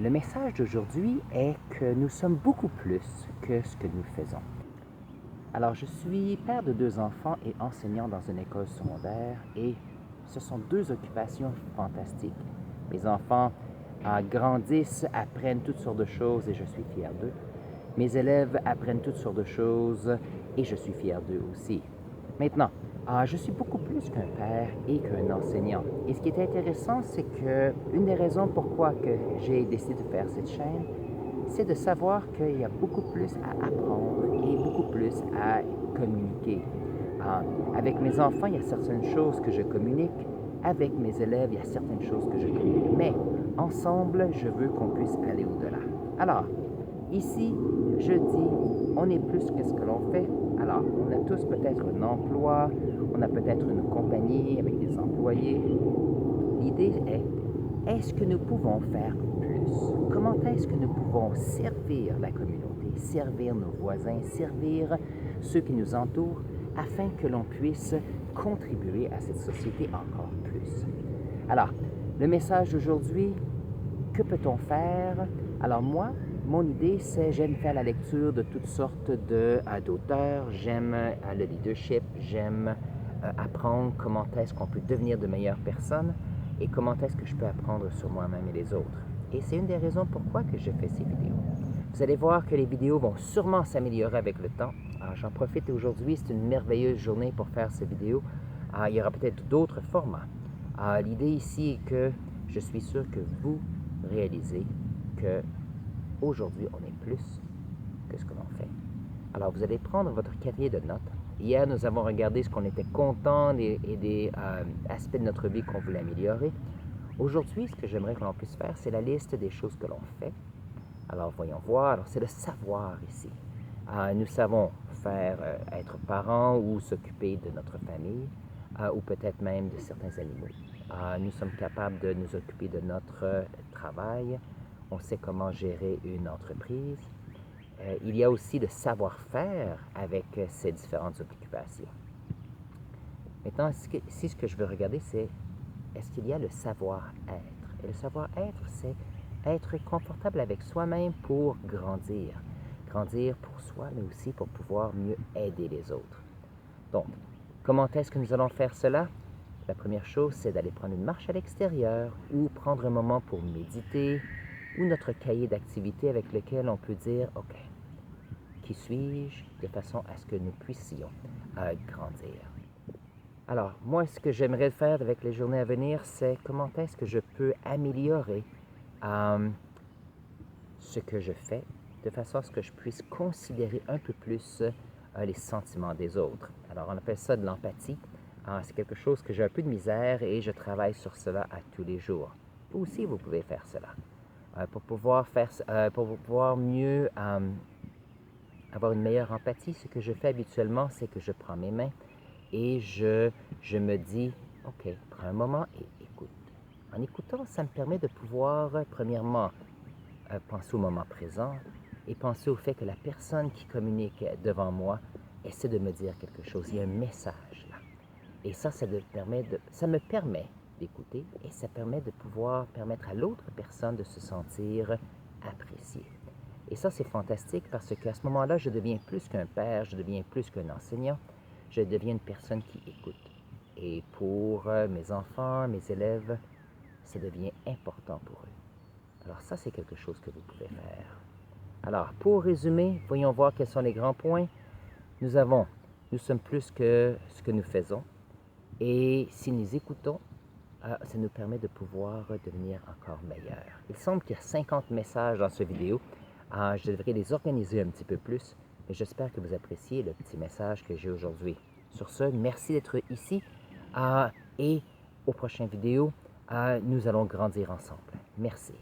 Le message d'aujourd'hui est que nous sommes beaucoup plus que ce que nous faisons. Alors, je suis père de 2 enfants et enseignant dans une école secondaire et ce sont 2 occupations fantastiques. Mes enfants grandissent, apprennent toutes sortes de choses et je suis fier d'eux. Mes élèves apprennent toutes sortes de choses et je suis fier d'eux aussi. Maintenant, je suis beaucoup plus qu'un père et qu'un enseignant. Et ce qui est intéressant, c'est que une des raisons pourquoi que j'ai décidé de faire cette chaîne, c'est de savoir qu'il y a beaucoup plus à apprendre et beaucoup plus à communiquer. Avec mes enfants, il y a certaines choses que je communique. Avec mes élèves, il y a certaines choses que je communique. Mais ensemble, je veux qu'on puisse aller au-delà. Alors, ici, je dis, on est plus que ce que l'on fait. Alors, on a tous peut-être un emploi, on a peut-être une compagnie avec des employés. L'idée est-ce que nous pouvons faire plus? Comment est-ce que nous pouvons servir la communauté, servir nos voisins, servir ceux qui nous entourent, afin que l'on puisse contribuer à cette société encore plus? Alors, le message d'aujourd'hui, que peut-on faire? Alors moi, mon idée, c'est j'aime faire la lecture de toutes sortes d'auteurs, j'aime le leadership, j'aime apprendre comment est-ce qu'on peut devenir de meilleures personnes et comment est-ce que je peux apprendre sur moi-même et les autres. Et c'est une des raisons pourquoi que je fais ces vidéos. Vous allez voir que les vidéos vont sûrement s'améliorer avec le temps. Alors j'en profite aujourd'hui, c'est une merveilleuse journée pour faire ces vidéos. Il y aura peut-être d'autres formats. L'idée ici est que je suis sûr que vous réalisez que aujourd'hui, on est plus que ce que l'on fait. Alors, vous allez prendre votre cahier de notes. Hier, nous avons regardé ce qu'on était content et des aspects de notre vie qu'on voulait améliorer. Aujourd'hui, ce que j'aimerais que l'on puisse faire, c'est la liste des choses que l'on fait. Alors, voyons voir. Alors, c'est le savoir ici. Nous savons faire, être parents ou s'occuper de notre famille ou peut-être même de certains animaux. Nous sommes capables de nous occuper de notre travail. On sait comment gérer une entreprise. Il y a aussi le savoir-faire avec ces différentes occupations. Maintenant, ici, ce que je veux regarder, c'est est-ce qu'il y a le savoir-être? Et le savoir-être, c'est être confortable avec soi-même pour grandir. Grandir pour soi, mais aussi pour pouvoir mieux aider les autres. Donc, comment est-ce que nous allons faire cela? La première chose, c'est d'aller prendre une marche à l'extérieur ou prendre un moment pour méditer ou notre cahier d'activités avec lequel on peut dire, OK, qui suis-je de façon à ce que nous puissions grandir. Alors, moi, ce que j'aimerais faire avec les journées à venir, c'est comment est-ce que je peux améliorer ce que je fais de façon à ce que je puisse considérer un peu plus les sentiments des autres. Alors, on appelle ça de l'empathie. C'est quelque chose que j'ai un peu de misère et je travaille sur cela à tous les jours. Vous aussi, vous pouvez faire cela. Pour pouvoir mieux avoir une meilleure empathie, ce que je fais habituellement, c'est que je prends mes mains et je me dis, OK, prends un moment et écoute. En écoutant, ça me permet de pouvoir, premièrement, penser au moment présent et penser au fait que la personne qui communique devant moi essaie de me dire quelque chose. Il y a un message là. Et ça me permet d'écouter et ça permet de pouvoir permettre à l'autre personne de se sentir appréciée. Et ça, c'est fantastique parce qu'à ce moment-là, je deviens plus qu'un père, je deviens plus qu'un enseignant, je deviens une personne qui écoute. Et pour mes enfants, mes élèves, ça devient important pour eux. Alors ça, c'est quelque chose que vous pouvez faire. Alors, pour résumer, voyons voir quels sont les grands points. Nous sommes plus que ce que nous faisons. Et si nous écoutons, ça nous permet de pouvoir devenir encore meilleurs. Il semble qu'il y a 50 messages dans cette vidéo. Je devrais les organiser un petit peu plus, mais j'espère que vous appréciez le petit message que j'ai aujourd'hui. Sur ce, merci d'être ici et aux prochaines vidéos, nous allons grandir ensemble. Merci.